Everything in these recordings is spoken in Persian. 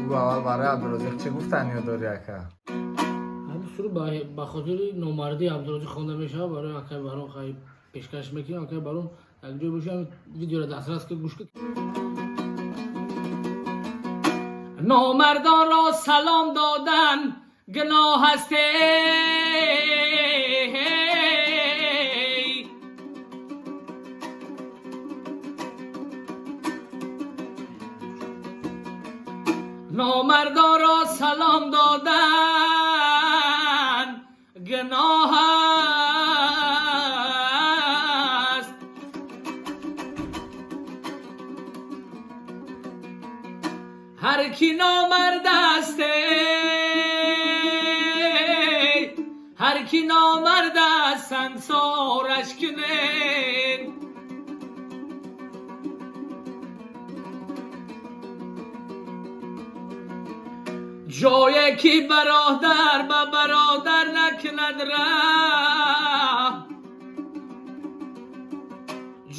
بگو اول برای عبدالرزاق چه گفتنی رو داری اکا؟ همین سرو به خاطر نامردی عبدالرزاق خوانده میشه برای اکا برام خیلی پیشکش میکنم اکا برام یک جای باشه همین ویدیو را دسترس که گوش کن. نامردان را سلام دادن گناه است نامردان را سلام دادن گناه است هر کی نامرد است هر کی نامرد است سنگسارش کنین جایی که برادر به برادر نکند ره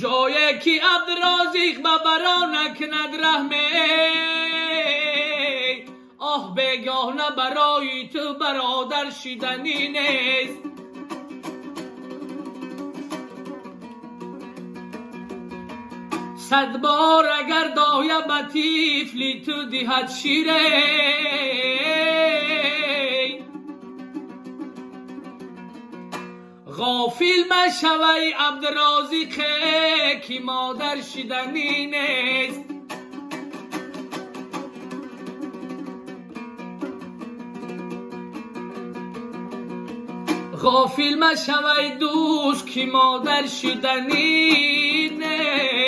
جایی که عبدالرزاق به برا نکند رحمه آه بگاه برای تو برادر شیدنی نیست صد بار اگر دایه به طفلی تو دهد شیره غافل مشوی عبدالرزاق که مادر شیدنی نیست غافل مشوی دوست که مادر شیدنی نیست